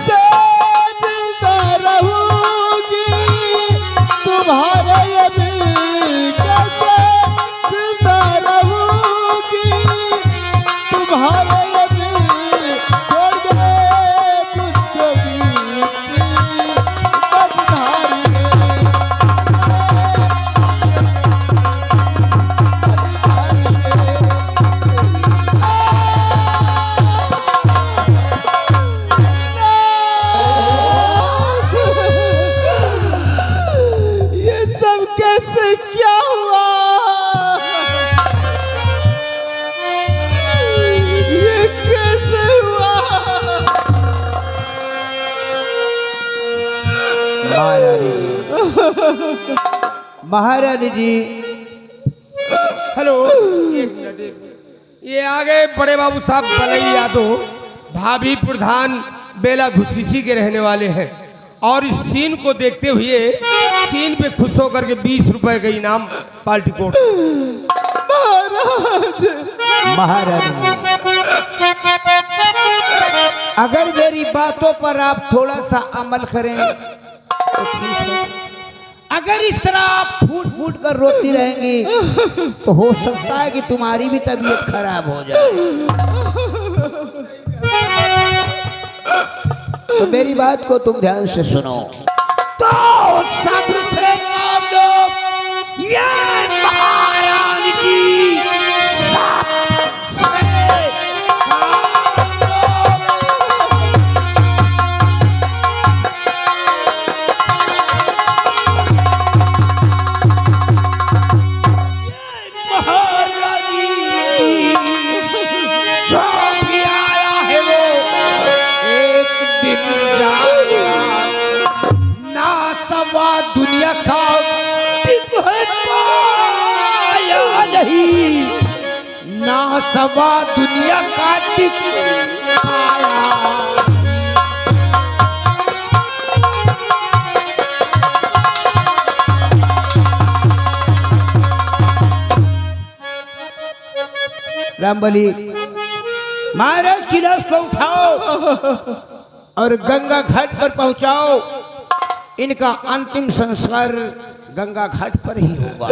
कैसे जिंदा रहूंगी तुम्हारे बिन, कैसे जिंदा रहूंगी तुम्हारे बिन, छोड़ गए मुझको बीती मझधार में। ये सब कैसे क्या हुआ? ये कैसे हुआ? महारानी जी, हेलो, एक मिनट, ये आ गए बड़े बाबू साहब बलई यादव, भाभी प्रधान बेला घुसीसी के रहने वाले हैं। और इस सीन को देखते हुए सीन पे खुश होकर के 20 रुपए का इनाम पार्टी कोर्ट। महारानी जी, अगर मेरी बातों पर आप थोड़ा सा अमल करें तो ठीक है। अगर इस तरह आप फूट फूट कर रोती रहेंगी तो हो सकता है कि तुम्हारी भी तबीयत खराब हो जाए। तो मेरी बात को तुम ध्यान से सुनो। तो सब्र से काम लो, ये महारानी की दुनिया का पाया नहीं, ना सवा दुनिया का टिक पाया। रामबली, महाराज की लाश को उठाओ और गंगा घाट पर पहुंचाओ। इनका अंतिम संस्कार गंगा घाट पर ही होगा।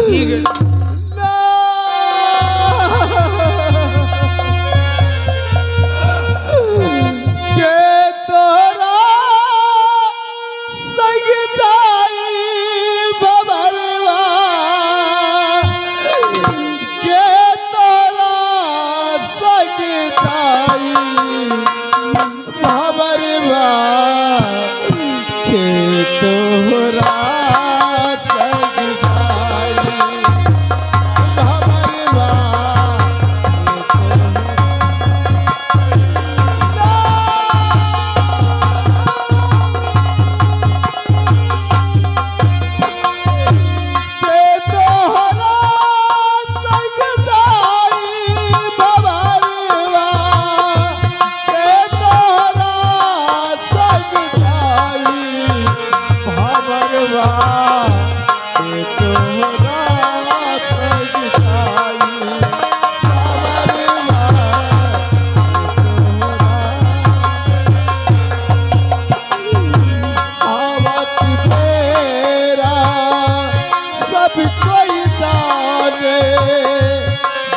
के तोरा संग जाई बबरवा, के तोरा संग जाई बबरवा, के तोरा संग जाई बबरवा।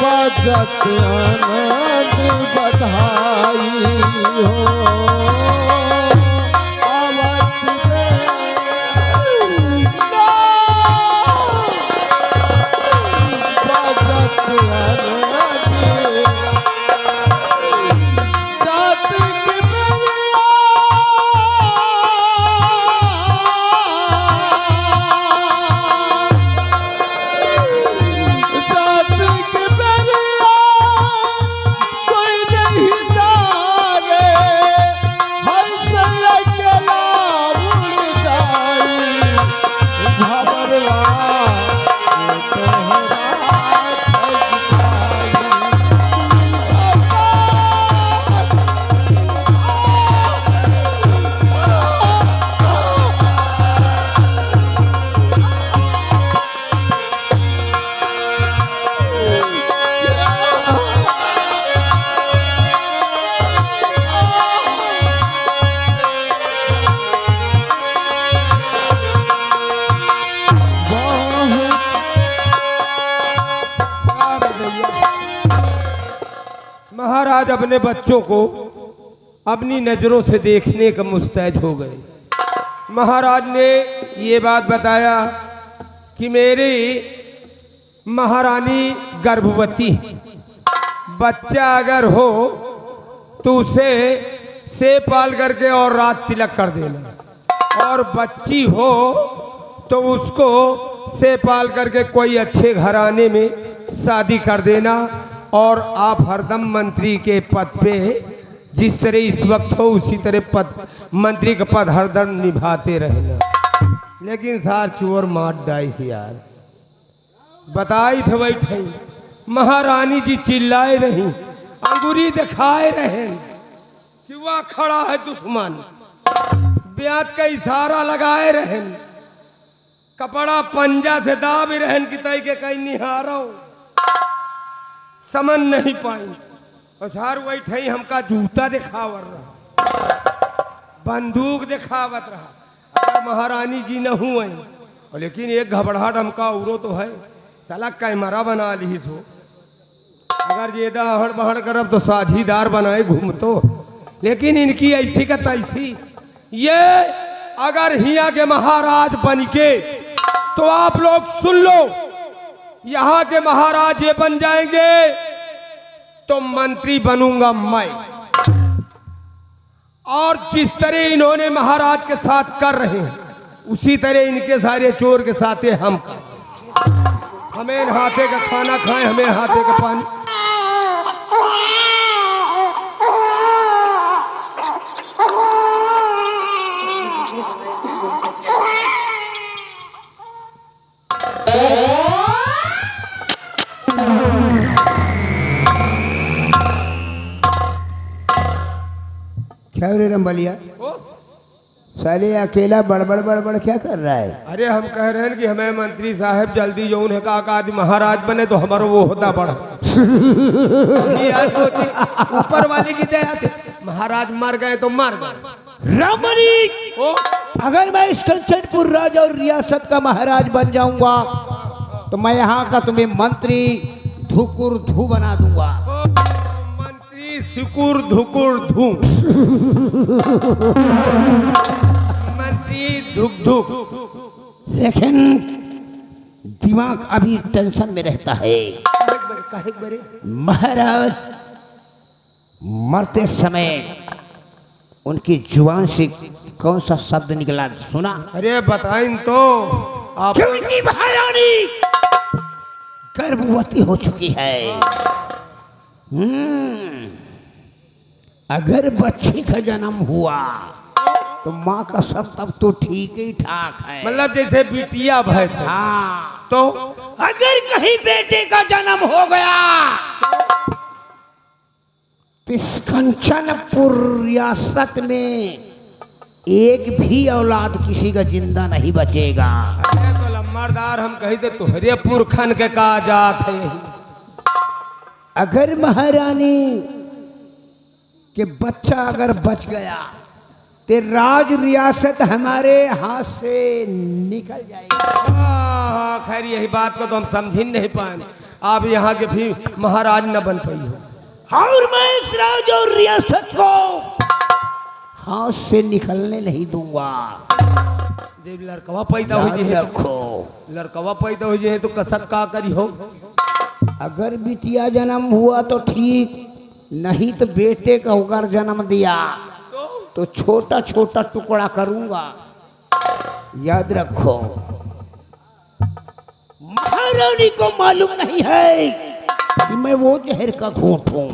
बजत आनंद बधाई हो, आवत बजत आनंद जात की मेरिया, जात की मेरिया कोई नहीं जाने। महाराज अपने बच्चों को अपनी नजरों से देखने का मुस्तैद हो गए। महाराज ने ये बात बताया कि मेरी महारानी गर्भवती है, बच्चा अगर हो तो उसे से पाल करके और रात तिलक कर देना, और बच्ची हो तो उसको से पाल करके कोई अच्छे घराने में शादी कर देना, और आप हरदम मंत्री के पद पे जिस तरह इस वक्त हो उसी तरह पद मंत्री का पद हरदम निभाते रहना। लेकिन सार चोर मार डाइस यार, बताई थे बैठे महारानी जी चिल्लाए रही, अंगूरी दिखाए रहे कि वह खड़ा है दुश्मन, ब्याज का इशारा लगाए रहे, कपड़ा पंजा से दाब रहन की तय के कहीं निहारो समझ नहीं पाई। और सार बैठे हमका जूता दिखावर रहा, बंदूक दिखावत रहा, अगर महारानी जी न हुए। लेकिन एक घबराहट हमका उरो तो है, साला कैमरा बना ली सो, अगर ये दहड़ बहड़ करब तो साझीदार बनाए घूमतो। लेकिन इनकी ऐसी का तैसी, ये अगर हिया के महाराज बन के तो आप लोग सुन लो, यहाँ के महाराज ये बन जाएंगे तो मंत्री बनूंगा मैं। और जिस तरह इन्होंने महाराज के साथ कर रहे हैं उसी तरह इनके सारे चोर के साथ हम कर, हमें हाथे का खाना खाएं, हमें हाथे का पानी। क्या रे रंबलिया, साले अकेला बड़बड़ बड़बड़ क्या कर रहा है? अरे हम कह रहे हैं कि हमें मंत्री साहब जल्दी जो उन्हें कहा आदमी महाराज बने तो हमारा वो होता बड़ा। ऊपर वाले की दया से महाराज मर गए तो मर गए। रामबली, अगर मैं इस कंचनपुर राज और रियासत का महाराज बन जाऊंगा तो मैं यहाँ का तुम्हें मंत्री धुकुर धू बना दूंगा। मंत्री सुकुर धुकुर धू, मंत्री धुक धुक। लेकिन दिमाग अभी टेंशन में रहता है। महाराज मरते समय उनकी जुबान से कौन सा शब्द निकला सुना? अरे बताएं तो आप। क्योंकि महारानी गर्भवती हो चुकी है। अगर बच्चे का जन्म हुआ तो माँ का सब तब तो ठीक ही ठाक है, मतलब जैसे बिटिया भय थे। हाँ, तो अगर कहीं बेटे का जन्म हो गया तो इस कंचनपुर रियासत में एक भी औलाद किसी का जिंदा नहीं बचेगा। तो लम्बरदार हम कही थे तुहरे पुरखन के का जात है। अगर महारानी के बच्चा अगर बच गया तो राज रियासत हमारे हाथ से निकल जाएगी। हाँ, खैर यही बात को तो हम समझ ही नहीं पाए, आप यहाँ के भी महाराज न बन पाई हो। और मैं इस राज और रियासत को हाथ से निकलने नहीं दूंगा। जब लड़कवा पैदा हो जाए रखो, लड़कवा पैदा हो जाए तो कसत का करी हो। अगर बिटिया जन्म हुआ तो ठीक, नहीं तो बेटे का अगर जन्म दिया तो छोटा छोटा टुकड़ा करूंगा। याद रखो, महारानी को मालूम नहीं है कि मैं वो जहर का घूंट हूं,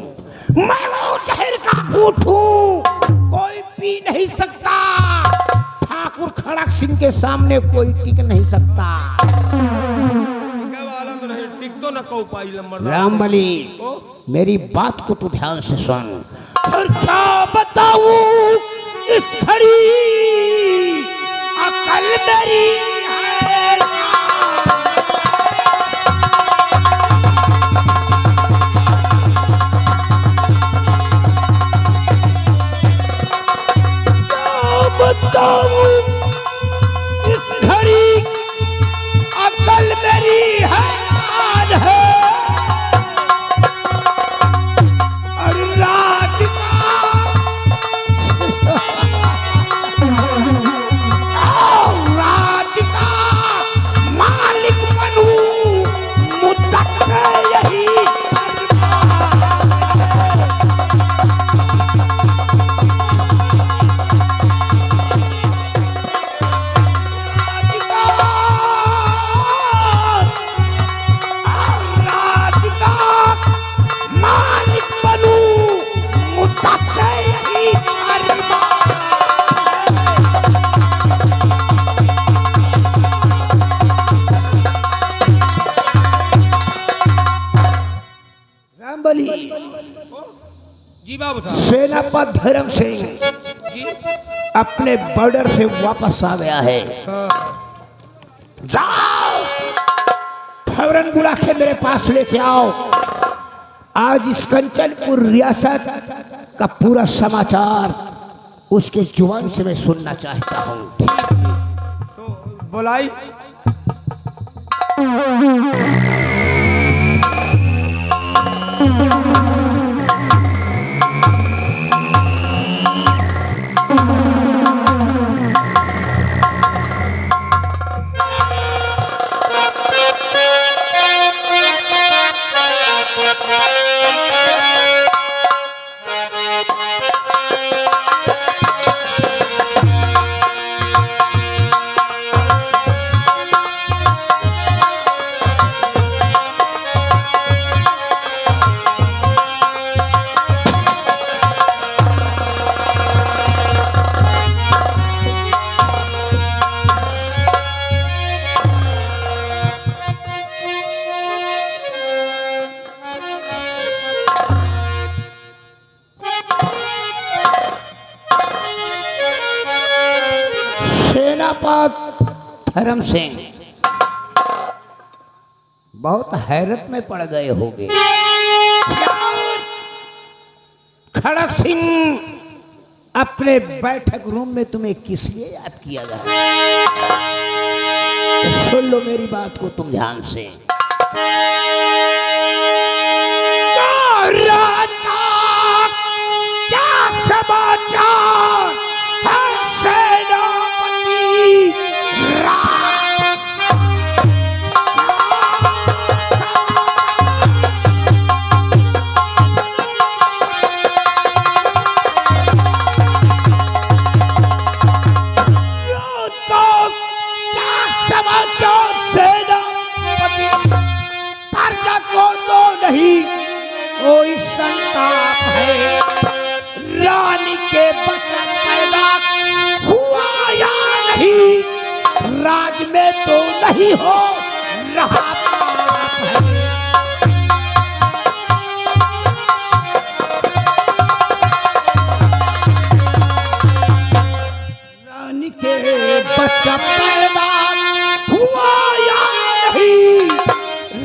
मैं वो जहर का घूंट हूं, कोई पी नहीं सकता। ठाकुर खड़क सिंह के सामने कोई टिक नहीं सकता। तो न कहो पाई लम्बरदार। रामबली, मेरी बात को तू ध्यान से सुन। और क्या बताऊं इस घड़ी अकल मेरी है। क्या बताऊं इस घड़ी अकल मेरी है। और बाबू साहब सेनापति धर्म सिंह जी। अपने बॉर्डर से वापस आ गया है। हाँ। जाओ फौरन बुला के मेरे पास लेके आओ। आज इस कंचनपुर रियासत का पूरा समाचार उसके जुबान से मैं सुनना चाहता हूँ। तो बुलाई। सेनापति धर्म सिंह बहुत हैरत में पड़ गए होंगे। खड़क सिंह अपने बैठक रूम में तुम्हें किस लिए याद किया गया? तो सुन लो मेरी बात को तुम ध्यान से। क्या समाचार है सेनापति? समाचार सेनापति प्रजा को तो नहीं कोई संताप है। रानी के बच्चा पैदा हुआ या नहीं, राज में तो नहीं हो रहा है। रानी के बच्चा पैदा हुआ या नहीं,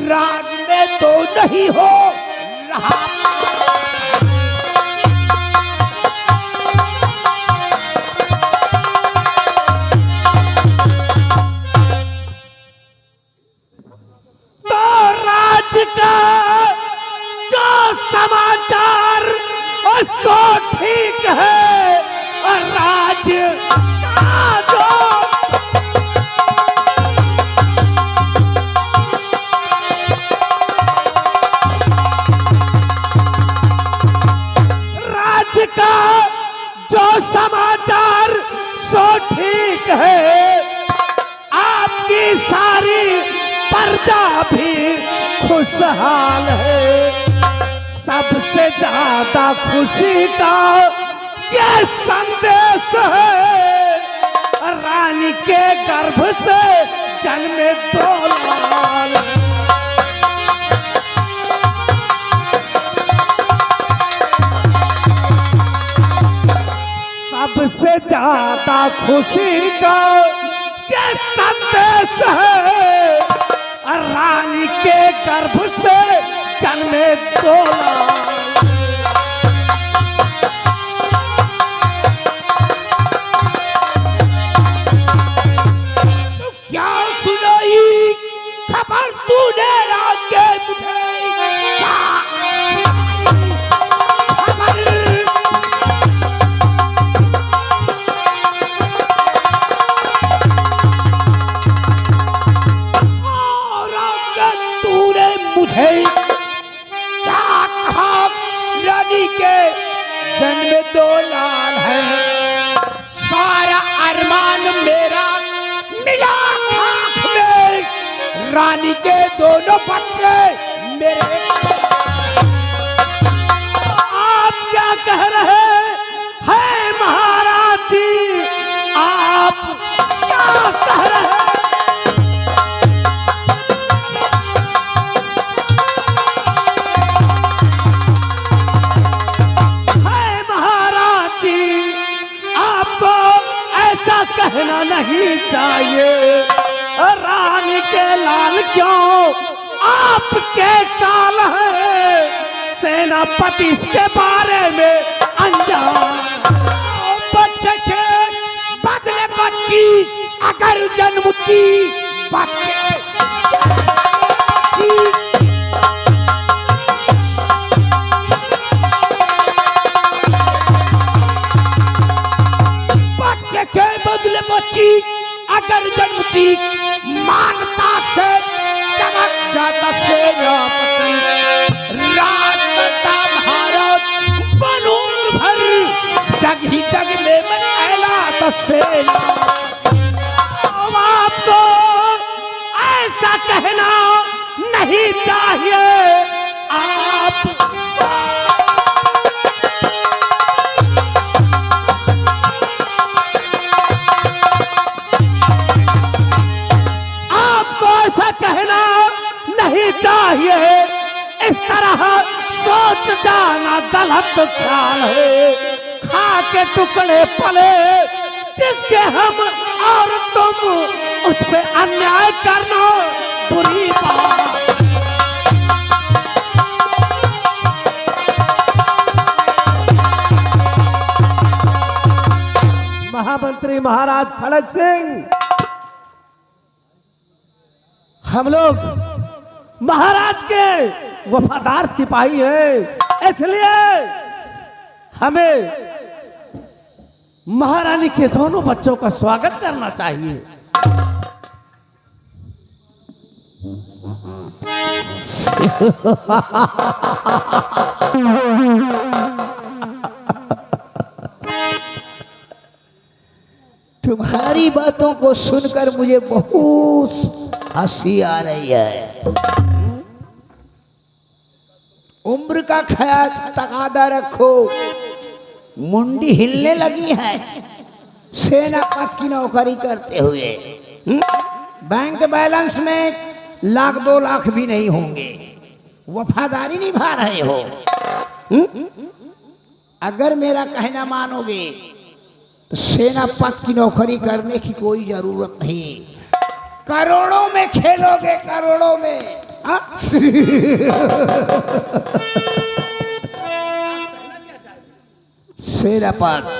राज में तो नहीं हो रहा। तो राज का जो समाचार सो ठीक है, और राज का जो का जो समाचार सो ठीक है, आपकी सारी प्रजा भी खुशहाल है। सबसे ज्यादा खुशी का ये संदेश है, रानी के गर्भ से जन्मे 2 लाल। सबसे ज्यादा खुशी का ये संदेश है, रानी के गर्भ से जन्मे 2 लाल। तो क्या सुनाई खबर तूने आगे मुझे? क्या क्या कहा? रानी के जन्म 2 लाल है। सारा अरमान मेरा मिला खाक में। रानी के दोनों बच्चे मेरे। आप क्या कह रहे हैं महाराज जी? आप क्या कह रहे हैं? कहना नहीं चाहिए। रानी के लाल क्यों आपके काल है, सेनापति इसके बारे में अनजान। बच्चे के बदले बच्ची अगर जन्मती बच्चे के बदले बच्ची अगर जन्मती मानता से चमक जाता सेनापति। राजता भारत बनूर भर जग ही जग में फैलाता सेना। आपको ऐसा कहना नहीं चाहिए। आप कहना नहीं चाहिए। इस तरह सोच जाना गलत ख्याल है। खा के टुकड़े पले जिसके हम और तुम, उस पे अन्याय करना बुरी बात। महामंत्री महाराज खड़ग सिंह, हम लोग महाराज के वफादार सिपाही हैं, इसलिए हमें महारानी के दोनों बच्चों का स्वागत करना चाहिए। तुम्हारी बातों को सुनकर मुझे बहुत हंसी आ रही है। उम्र का ख्याल तकादा रखो, मुंडी हिलने लगी है सेनापति की नौकरी करते हुए। बैंक बैलेंस में लाख 2 लाख भी नहीं होंगे, वफादारी निभा रहे हो। अगर मेरा कहना मानोगे तो सेनापति की नौकरी करने की कोई जरूरत नहीं। करोड़ों में खेलोगे, करोड़ों में। सेनापति,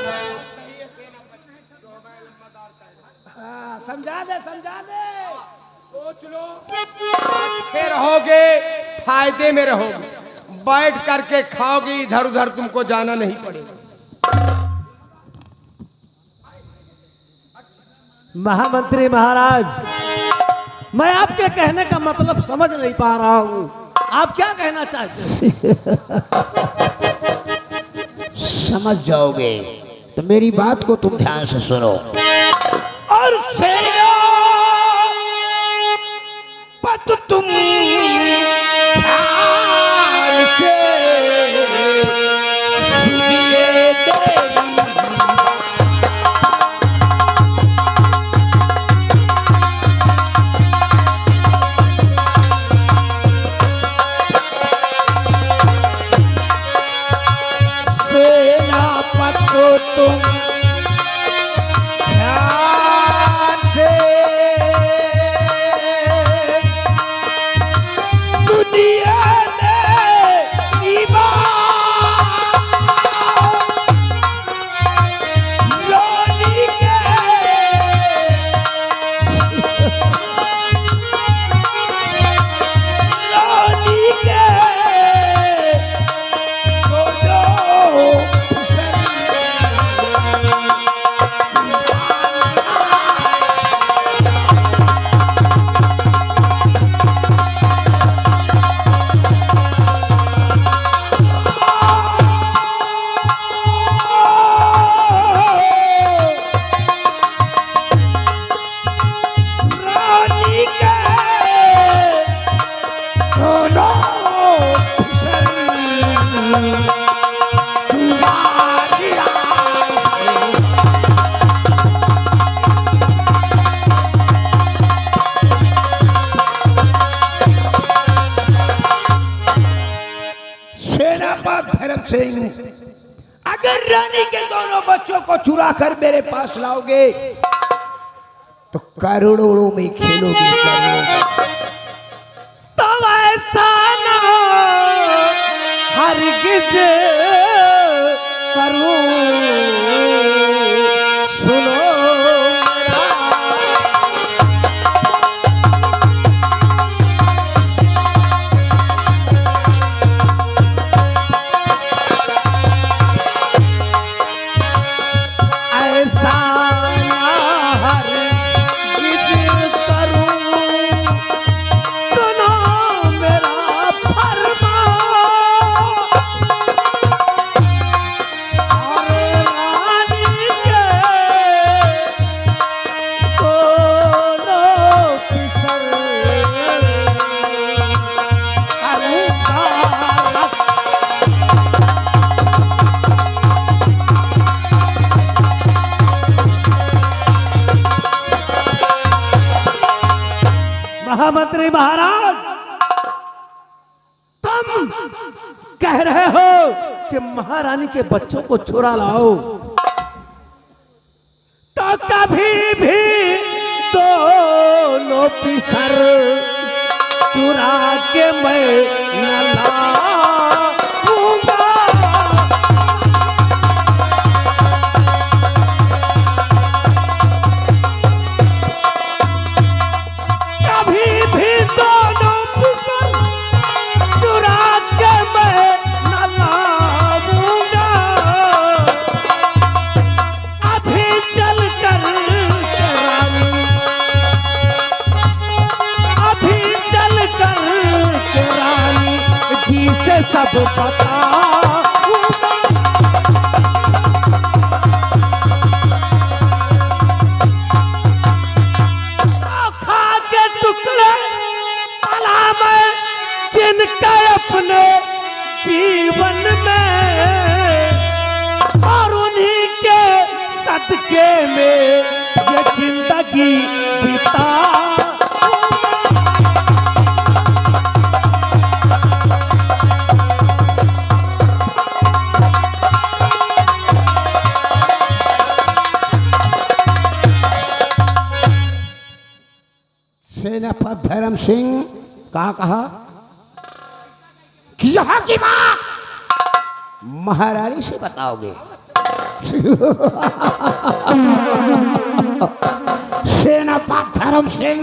हाँ, समझा दे समझा दे। सोच लो, अच्छे रहोगे, फायदे में रहोगे, बैठ करके खाओगे, इधर उधर तुमको जाना नहीं पड़ेगा। महामंत्री महाराज, मैं आपके कहने का मतलब समझ नहीं पा रहा हूं। आप क्या कहना चाहते हैं? समझ जाओगे तो मेरी बात को तुम ध्यान से सुनो। और सेना पत तुम ध्यान से सुनिए देवी। तुम ध्यान से सुनिए मेरी बात। रानी के सिंह, अगर रानी के दोनों बच्चों को चुरा कर मेरे पास लाओगे तो करोड़ों में खेलोगे, करोड़ों में। तब ऐसा ना हरगिज करूं, सुनो मेरा। ऐसा ना हरगिज करूं, सुनो मेरा फरमान। और रानी के दोनों किसर करूंगा। महामंत्री महाराज, तुम कह रहे हो कि महारानी के बच्चों को चुरा लाओ, तो कभी भी दोनों पिसर चुरा के मैं न लाऊंगा। कभी भी दोनों पिसर चुरा के मैं न लाऊंगा। अभी चल कर के रानी, अभी चल कर के रानी जी से सब बताऊंगा। खा के टुकड़े भला मैं जिनके अपने जीवन में, और उन्हीं के सदके में ये जिंदगी बिता। सेनापति धर्म सिंह कहा कि यहाँ की बात महारानी से बताओगे। सेनापति धर्म सिंह,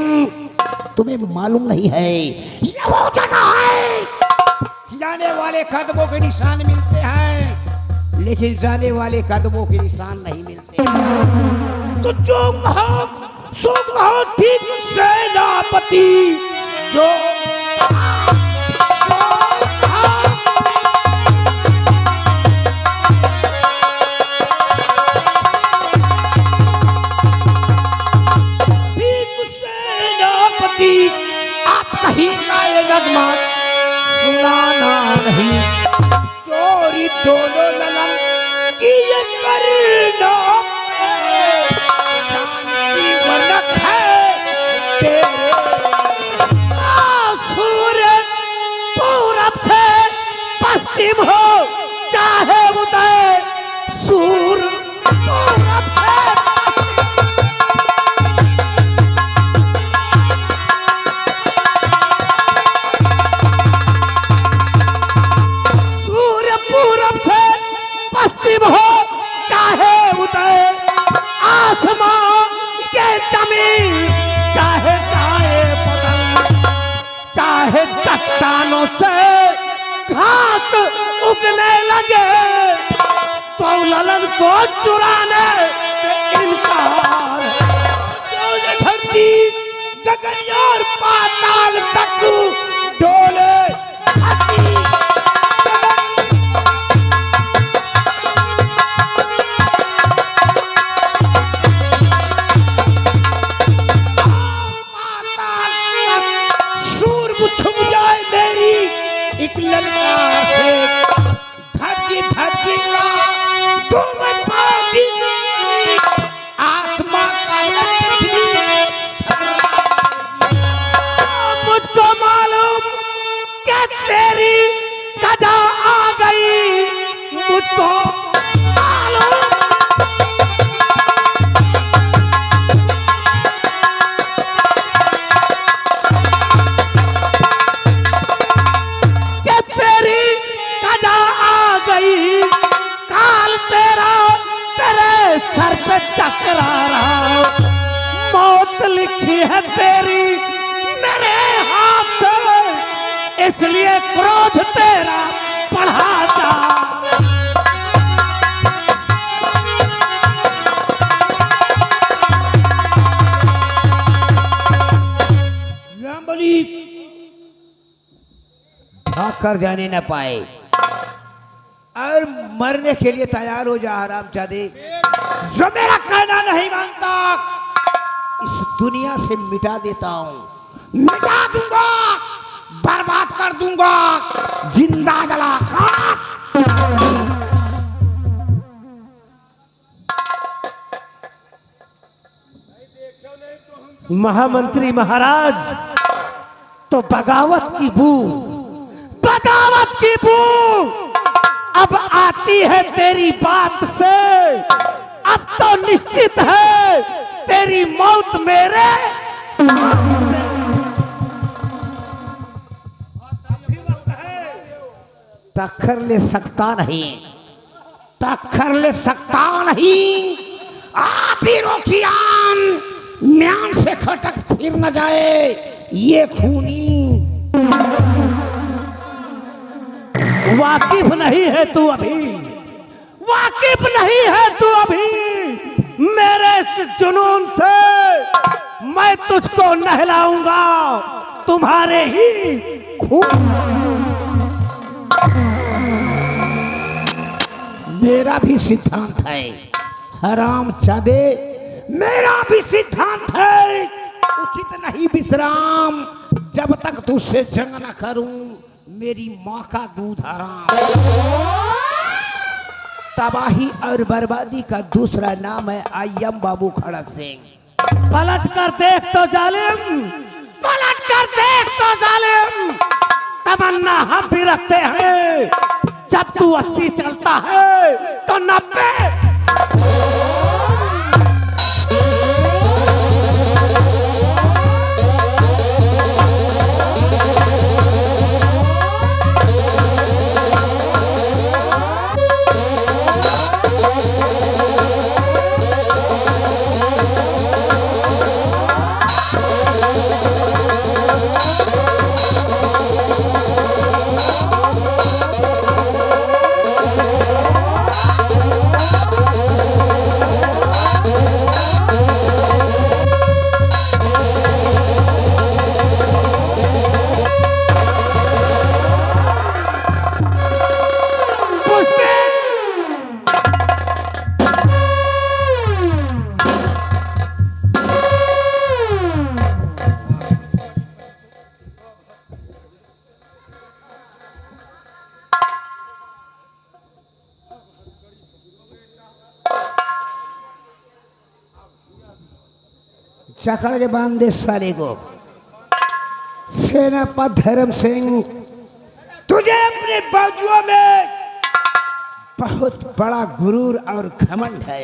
तुम्हें मालूम नहीं है ये वो जगह है कि जाने वाले कदमों के निशान मिलते हैं, लेकिन जाने वाले कदमों के निशान नहीं मिलते। तो जो कहो सो कहो, ठीक सेनापति। जो ठीक सेनापति, आप कहीं का ये नगमा सुनाना नहीं। चोरी दोनों ललन की ये करना पश्चिम हो चाहे उदय, सूर पूरब से सूर्य पूरब से पश्चिम हो चाहे उदय, आसमां ये जमीन चाहे चाहे बदल, चाहे चट्टानों से घास उगने लगे, तो ललन को चुराने से इनकार। धरती गगन और पाताल तक डोले, सूर्य छुप जाए मेरी एक ललकार से। धरती धरती तुम पाती आसमां का पृथ्वी, मुझको मालूम लिखी है तेरी मेरे हाथ से, इसलिए क्रोध तेरा बढ़ा जा। रामबली भाग कर जाने न पाए और मरने के लिए तैयार हो जा हरामजादे। जो मेरा कहना नहीं मानता इस दुनिया से मिटा देता हूं, मिटा दूंगा, बर्बाद कर दूंगा, जिंदा जला कर। महामंत्री महाराज, तो बगावत की बू, बगावत की बू अब आती है तेरी बात से। अब तो निश्चित है तेरी मौत मेरे। टक्कर ले सकता नहीं, टक्कर ले सकता नहीं। आप ही रोकियान म्यान से खटक फिर न जाए ये खूनी। वाकिफ नहीं है तू अभी, वाकिफ नहीं है तू अभी मेरे इस जुनून से। मैं तुझको नहलाऊंगा तुम्हारे ही खून। मेरा भी सिद्धांत है हरामजादे, मेरा भी सिद्धांत है। उचित नहीं विश्राम जब तक तुझसे जंग न करूं। मेरी माँ का दूध हराम। तबाही और बर्बादी का दूसरा नाम है अय्यम बाबू खड़क सिंह। पलट कर देख तो जालिम, पलट कर देख तो जालिम। तमन्ना हम भी रखते हैं, जब तू 80 चलता है तो 90। चकड़ के बांधे साले को। सेनापति धर्म सिंह, तुझे अपने बाजुओं में बहुत बड़ा गुरूर और घमंड है।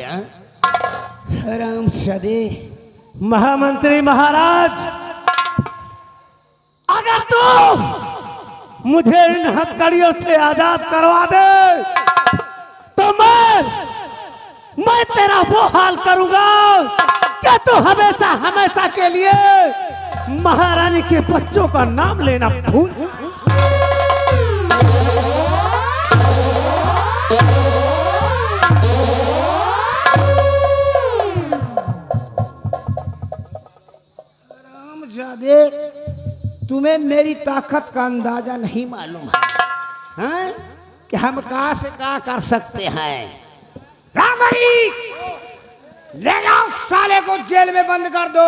हरामजादे। महामंत्री महाराज, अगर तू मुझे इन हथकड़ियों से आजाद करवा दे तो मैं तेरा वो हाल करूंगा कि तू हमेशा हमेशा के लिए महारानी के बच्चों का नाम लेना भूल। हरामजादे, तुम्हें मेरी ताकत का अंदाजा नहीं मालूम है कि हम कहां से क्या कर सकते हैं। रामरी, ले जाओ साले को जेल में बंद कर दो।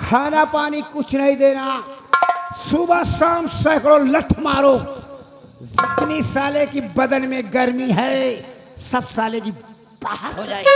खाना पानी कुछ नहीं देना। सुबह शाम सैकड़ों लठ मारो। जितनी साले की बदन में गर्मी है सब साले की बाहर हो जाएगी।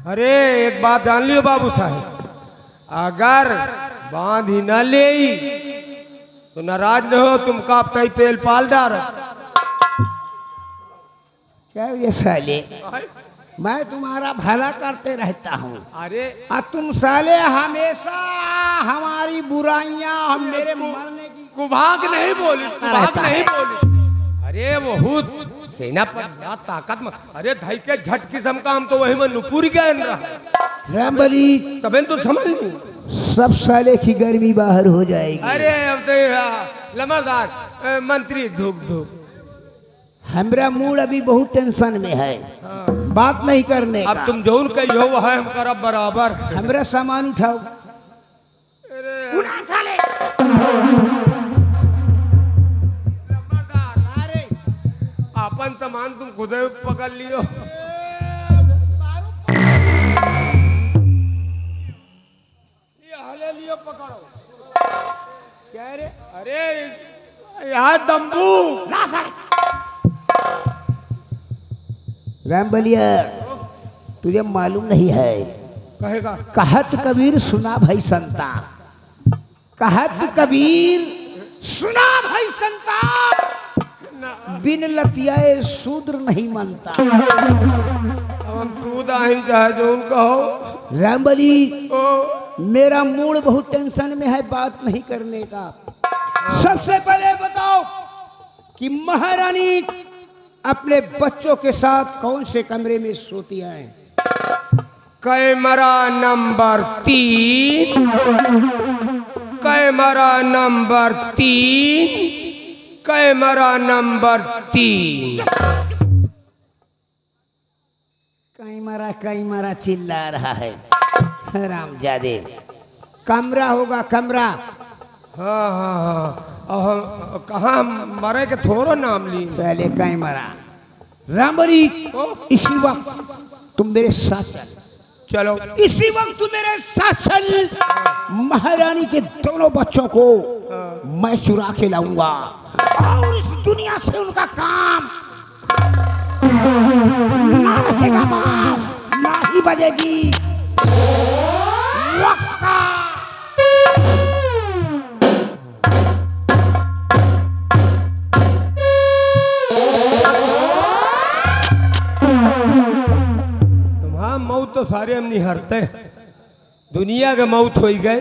अरे एक बात जान लियो बाबू साहब, अगर बांध ही न ले तो नाराज न हो, तुम कापता ही पेल पाल डार। क्या ये साले, मैं तुम्हारा भला करते रहता हूँ अरे और तुम साले हमेशा हमारी बुराइयां हम मेरे मरने की कुभाग नहीं बोली, कुभाग नहीं बोली। अरे बहुत सेना पर क्या ताकत में, अरे धई के झट किस्म का हम तो वही में नुपुर गए रहा। रामबली तबे तो समझ ली। सब साले की गर्मी बाहर हो जाएगी। अरे अब तो लमरदार मंत्री धूप धूप। हमरा मूड अभी बहुत टेंशन में है, हाँ। बात नहीं करने अब का। तुम जौन कही हो वह हम करब बराबर। हमरा सामान उठाओ। अरे अपन सामान तुम खुद ही पकड़ लियो। हले लियो पकड़ो। क्या रे? अरे यहाँ तंबू। रामबलिया तुझे मालूम नहीं है, कहेगा कहत कबीर सुना भाई संता, कहत कबीर सुना भाई संता, बिन लतियाए शूद्र नहीं मानता। हम खुद आइन चाहे जो उनका हो। रामबली ओ मेरा मूड बहुत टेंशन में है, बात नहीं करने का। सबसे पहले बताओ कि महारानी अपने बच्चों के साथ कौन से कमरे में सोती है? Camera number 3, camera number 3, camera number 3। Camera चिल्ला रहा है हरामजादे। कमरा होगा कमरा। हाँ हाँ हाँ, कहाँ मरे के थोड़ो नाम ली। साले कैमरा। रामबली इसी वक्त तुम मेरे साथ चल। चलो इसी वक्त तुम मेरे साथ चल। महारानी के दोनों बच्चों को मैं चुरा के लाऊंगा और इस दुनिया से उनका काम ना रहेगा, बांस ना ही बजेगी। मौत तो सारे हम नहीं हरते, दुनिया के मौत हो गए,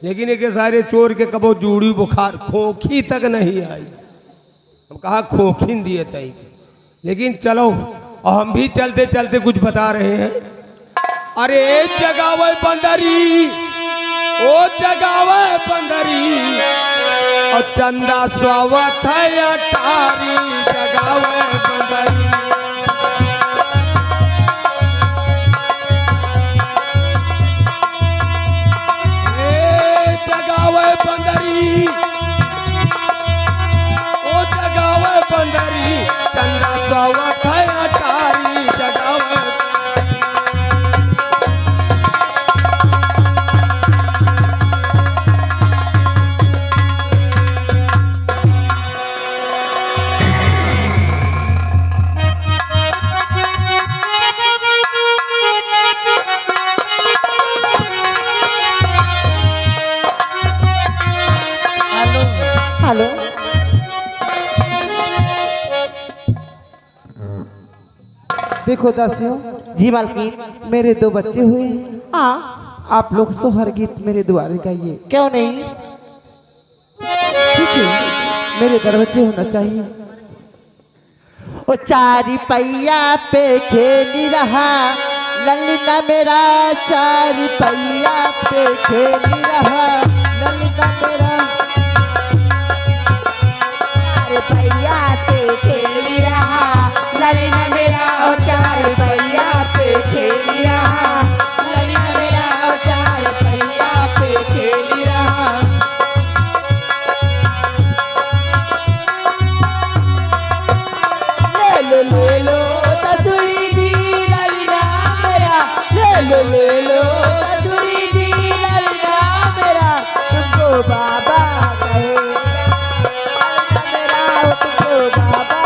लेकिन एक सारे चोर के कबो जूड़ी बुखार खोखी तक नहीं आई। हम कहा खोखिन दिए तई, लेकिन चलो और हम भी चलते चलते कुछ बता रहे हैं। अरे जगावे बंदरी, ओ जगावे बंदरी, और चंदा स्वावत है अटारी, जगावे बंदरी। बंदरी ओ जगावे बंदरी, चंदा स्वावत है अटारी, जगावे। हेलो, देखो दासियों। जी मालकिन। मेरे 2 बच्चे हुए हैं। हाँ, आप लोग सोहर गीत मेरे द्वारे गाइए। क्यों नहीं? ठीक है, मेरे दरवाजे होना चाहिए। ओ चारी पैया पे खेली रहा ललिता मेरा, चारी पैया पे खेली रहा ललिता मेरा, पैया पे खेली रहा ललिता मेरा, और 4 पैया पे खेली रहा ललिता मेरा, और 4 पैया पे खेली रहा। ले लो तदुरी दी ललिता मेरा, ले लो तदुरी दी ललिता मेरा, तुमको बाबा कहे बाबा।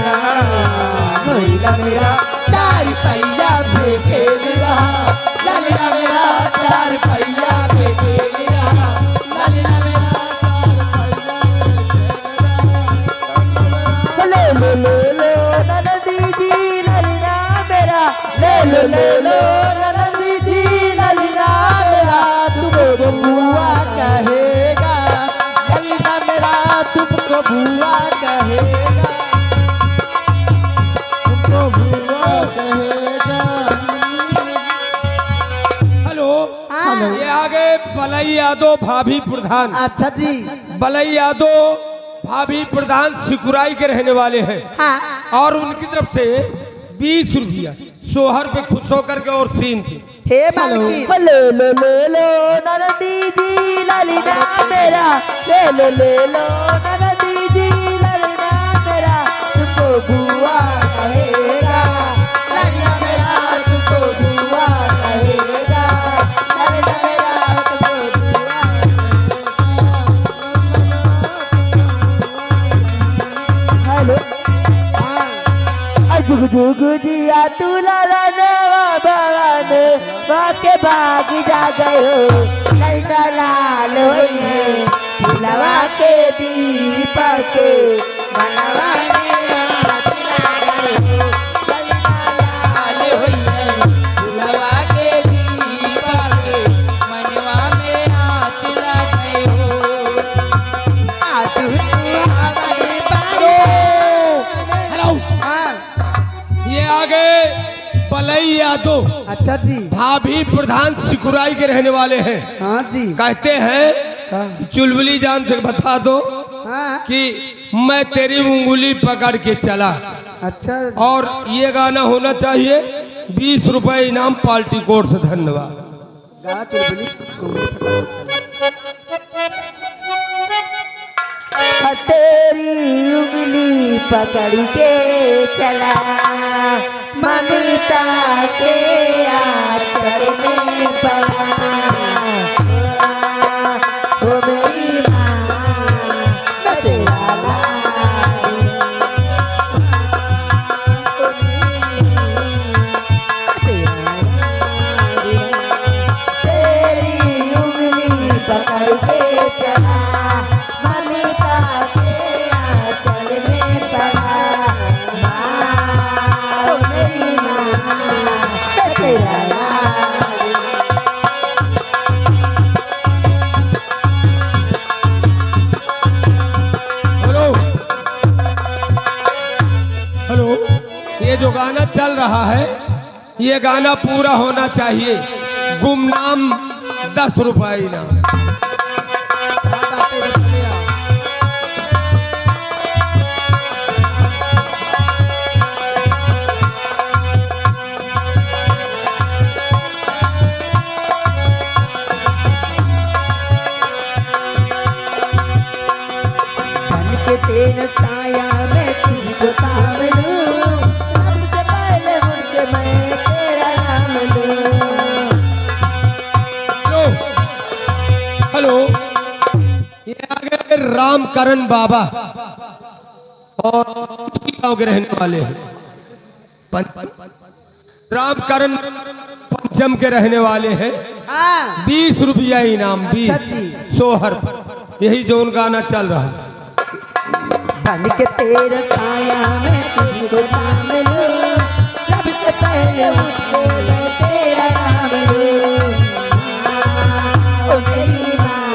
रहा ललीना मेरा चार पहिया पे खेल रहा ललीना मेरा चार पहिया पे खेल रहा ललीना मेरा चार पहिया पे ले लो नंदी जी ललीना मेरा ले लो नंदी जी ललीना मेरा तुमको बुआ कहेगा ललीना मेरा तुमको बुआ कहेगा तुमको बुआ कहेगा। हेलो ये आगे बलई यादव भाभी प्रधान। अच्छा जी बलई यादव भाभी प्रधान सिकुराई के रहने वाले हैं। हाँ और उनकी तरफ से 20 रुपया सोहर पे खुश होकर के और सीन थी। हे मालकिन ले लो नंदी जी ललीना मेरा ले लो नंदी जी ललीना मेरा तुमको बुआ कहेगा ललीना मेरा तुमको बुआ कहेगा ललीना मेरा तुमको बुआ हेलो जुग जुग जिया तुला भगवान बाके भाग जा गए हो ललना लाल होई है फुलवा के दीपक मनवा में हाथ लगाए हो ललना लाल होई है फुलवा के दीपक मनवा में हाथ लगाए हो आज हमारे बारे हेलो ये आगे बलई यादव अच्छा जी भाभी प्रधान सिकुराई के रहने वाले हैं। हाँ जी कहते हैं चुलबुली जान से बता दो हाँ कि मैं तेरी उंगली पकड़ के चला। अच्छा और ये गाना होना चाहिए 20 रुपए इनाम पार्टी कोर्ट से। धन्यवाद। गा चुलबुली तेरी उंगली पकड़ के चला ममता के आंचल में पड़ा ओ मेरी माँ मैं तेरा लाल तेरी उंगली पकड़ के चला ममता के आंचल में पड़ा माँ ओ मेरी माँ मैं तेरा लाल हेलो हेलो ये जो गाना चल रहा है ये गाना पूरा होना चाहिए। गुमनाम 10 रुपए इनाम। बन के तेरे साया मैं तुझको थाम लूं सबसे पहले उठ के मैं तेरा नाम लूं हेलो हेलो ये आगे रामकरण बाबा और गांव के रहने वाले हैं। रामकरण पंचम के रहने वाले हैं। 20 रुपया इनाम 20 सोहर पर। यही जोन गाना चल रहा है। बन के तेरे साया मैं तुझको थाम लूं सबसे पहले उठ के मैं तेरा नाम लूं ओ मेरी माँ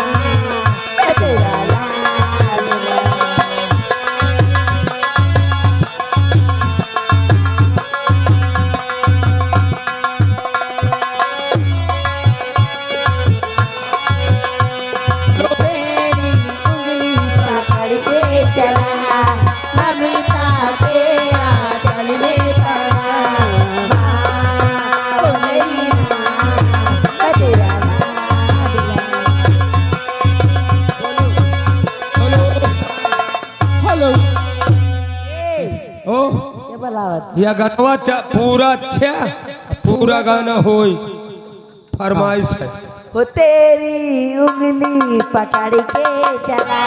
मैं तेरा लाल लूं तेरी उंगली पकड़ के चला ममता के आंचल में पड़ा माँ ओ मेरी माँ मैं तेरा लाल हेलो हेलो ओ ये बलावत यह गाना पूरा अच्छा पूरा गाना होई फरमाइश है। वो तेरी उंगली पकड़ के चला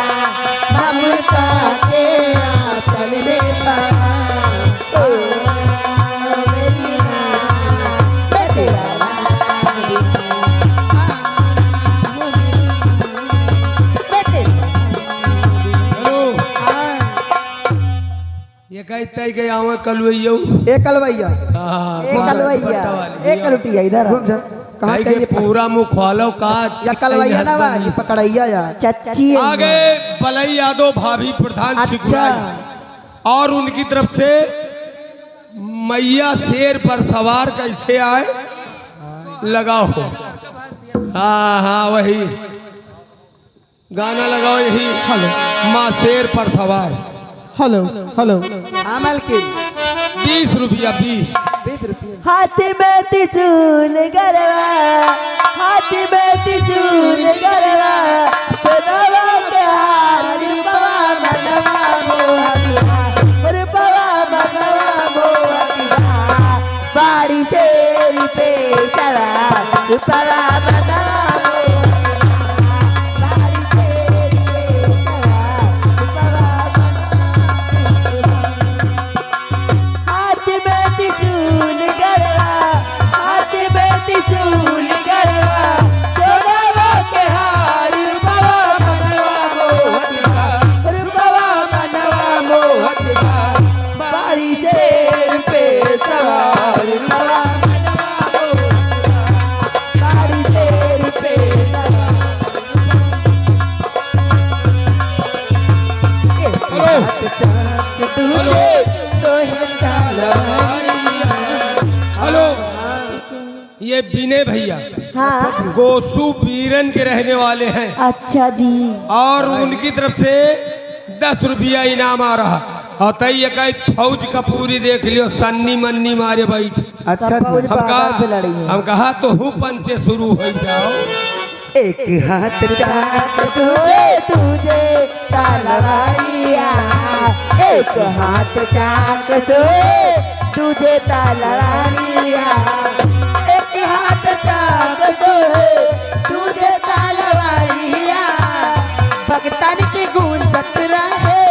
ममता के आंचल में पड़ा तय के आवे कलवैयो एक कलवैया एक कलवैया एक कलुटिया इधर घूम जा कहाँ कहीं के पूरा मुंह खोलो का या कलवैया ना बा ये पकड़ैया या चच्ची आगे बलई यादव भाभी प्रधान सिकुराई और उनकी तरफ से मैया शेर पर सवार कैसे आए लगाओ। हाँ हाँ वही गाना लगाओ यही। हेलो माँ शेर पर सवार। हेलो हेलो आमल के 20 रुपया 20। 20 रुपये हाथ में त्रिशूल गरवा, हाथ में त्रिशूल गरवा, सोनवा के हार रूपवा मनवा मोहतिया, रूपवा मनवा मोहतिया, बाड़ी शेर पे सवार रूपवा मनवा हेलो ये विनय भैया हाँ गोसू बीरन के रहने वाले हैं अच्छा जी और उनकी तरफ से 10 रुपया इनाम आ रहा और तय फौज का पूरी देख लियो सन्नी मन्नी मारे बैठ। अच्छा जी हम कहा तो हूँ पंचे शुरू हो जाओ। एक हाथ चाक तुझे तलवारिया, एक हाथ चाक तुझे तलवारिया, एक हाथ चाक तुझे तलवारिया, भगतन की गूंजत रहे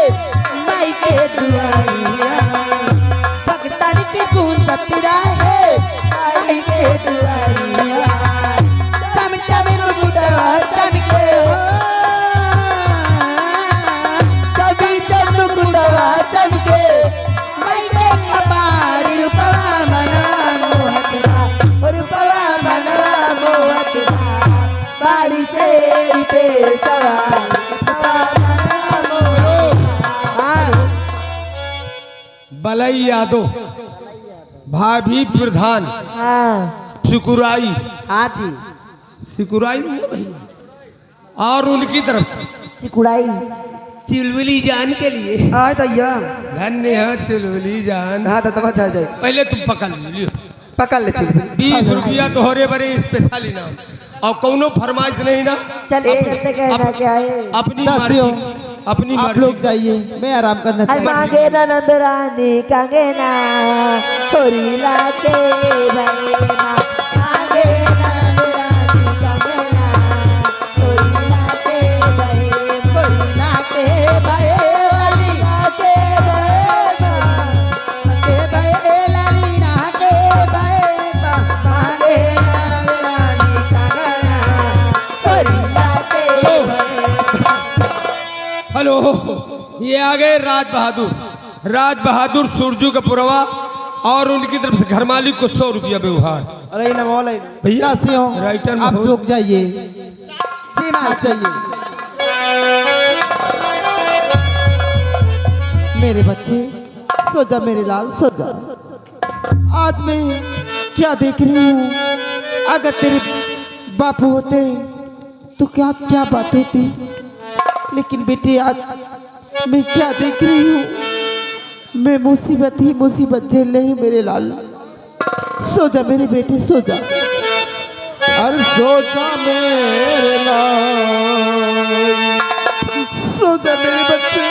माई के दुआरिया, भगतन की गूंजत रहे माई के दुआरिया, चम चम मुकुटवा चमके हो, कभी चम मुकुटवा चमके, माई के कपार रूपवा मनवा मोहतवा, रूपवा मनवा मोहतवा, बाड़ी शेर पे सवार रूपवा मनवा मोहतवा। बलई यादव भाभी प्रधान हाँ सिकुराई हाँ जी सिकुराई नहीं है भैया और उनकी तरफ से सिकुड़ाई चुलबुली जान के लिए हाँ दैया धन्य है चुलबुली जान। हाँ तो तमाशा जाए पहले तुम पकड़ लियो पकड़ ले चुल 20 रुपया तो हरे बरे स्पेशल इनाम और कौनो फरमाइश नहीं ना। चल चलते कहना क्या है अपनी दासियों, मर्जी अपनी आप मर्जी लोग जाइए मैं आराम करना अरे चाहता हूँ। मांगे ना नंदरानी कांगेना होरी लाके भैना, मांगे ना नंदरानी कांगेना होरी लाके भै, होरी लाके भै, लाली लाके भैना, के भै लाली लाके भैना, मांगे ना नंदरानी कांगेना होरी लाके भै। हेलो ये आ गए राज बहादुर सुरजू का पुरवा और उनकी तरफ से घर मालिक को 100 रुपया व्यवहार। अरे ना बोल भैया दासियों राइटर में आप हो। लोग जाइए जी हाँ जाइए। मेरे बच्चे सो जा मेरे लाल सो जा। आज मैं क्या देख रही हूँ, अगर तेरे बापू होते तो क्या क्या बात होती, लेकिन बेटे आज मैं क्या देख रही हूँ, मैं मुसीबत ही मुसीबत झेल रही हूँ मेरे लाल। सो जा मेरे बेटे सो जा, अरे सो जा मेरे लाल, सो जा मेरे बच्चे,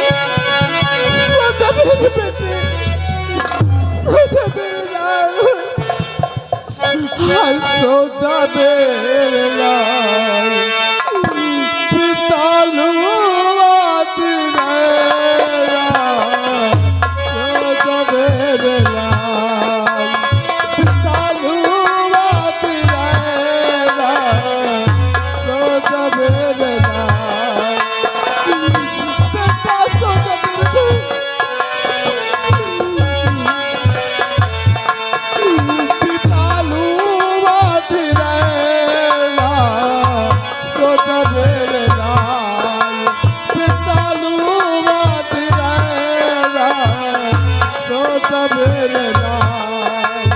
सो जा मेरे बेटे, सो जा मेरे लाल, हर सो जा मेरे लाल, पितालू मेरे लाल।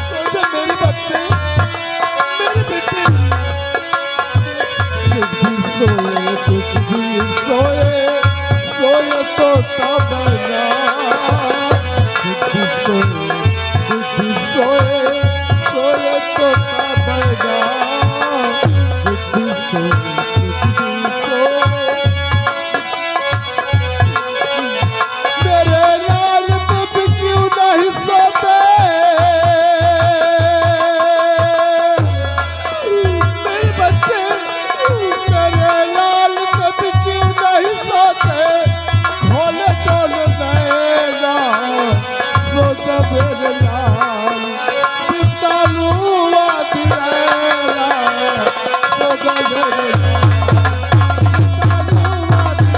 सो जा मेरे बच्चे, मेरे बेटे। सुख भी सोए दुख भी सोए, सोए तो तमन्ना। सुख भी सोए दुख भी सोए, सोए तो तमन्ना। दुख भी सोए दुख भी सोए, मेरे लाल तुम क्यों नहीं सोते? मेरे बच्चे, मेरे लाल तुम क्यों नहीं सोते? खोले दोनों नैना, सो जा मेरे लाल। बितालू आधी रैना, सो जा मेरे लाल। बितालू आधी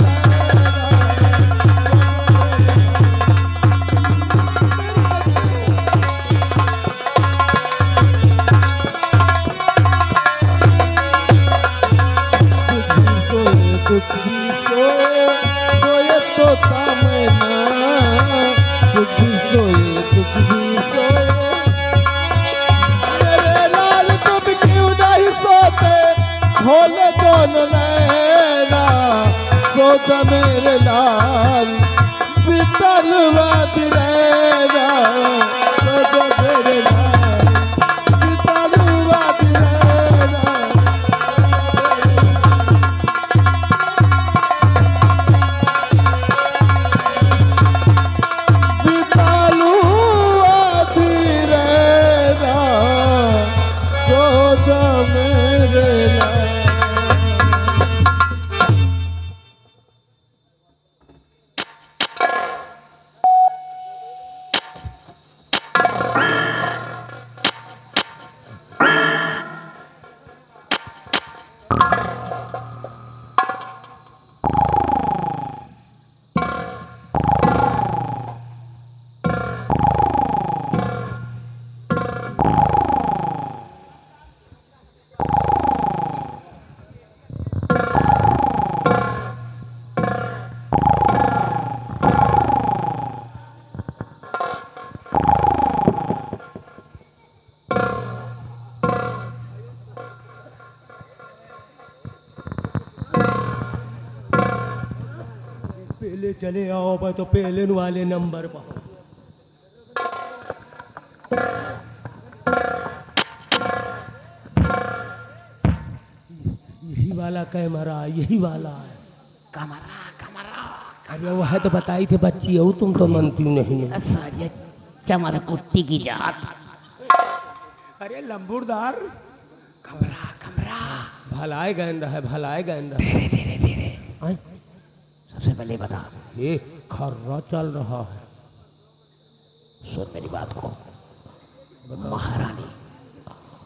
दुख भी सोए, सोए तो तमन्ना। सुख भी सोए दुख भी सोए, मेरे लाल तुम क्यों नहीं सोते? खोले दोनों नैना, सो जा मेरे लाल। बितल वादी रहना, सो जा मेरे लाल। बितल वादी रहना। बितालू आधी रहना, सो जा मेरे लाल। पहले चले आओ भाई, तो पहले वाले नंबर पर यही वाला कैमरा, यही वाला है कमरा कमरा अरे वो है तो बताई थे बच्ची हो तुम, तो मनती नहीं है। सारिया चमर कुत्ती की जात। अरे लंबूरदार कमरा कमरा भलाए गेंदा है, भलाए गेंदा है। धीरे धीरे धीरे आय, सबसे पहले बता, ये खर्रा चल रहा है। सुन मेरी बात को। महारानी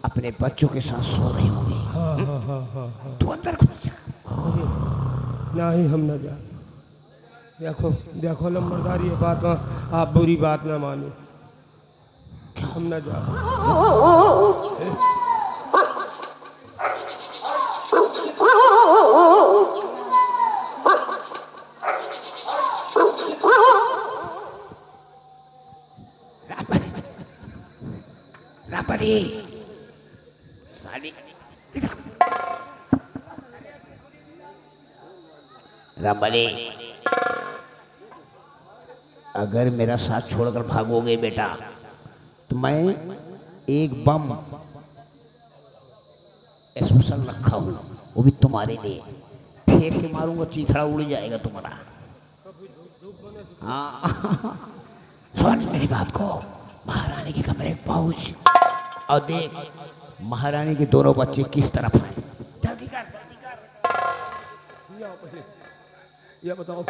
अपने बच्चों के साथ सो रही होगी। हाँ हाँ हाँ हाँ हाँ। तू अंदर घुस जा। नहीं हम न जा। देखो देखो लंबरदार, ये बात ना आप बुरी बात ना मानो, हम न जा। राबरी साली राबरी, अगर मेरा साथ छोड़कर भागोगे बेटा तो मैं एक बम स्पेशल रखा हूं, वो भी तुम्हारे लिए। फेंक के मारूंगा, चीथड़ा उड़ जाएगा तुम्हारा। हाँ सुन मेरी बात को। महारानी के कमरे में पहुंच और देख महारानी के दोनों बच्चे किस तरफ हैं। जल्दी कर जल्दी कर। ये बताओ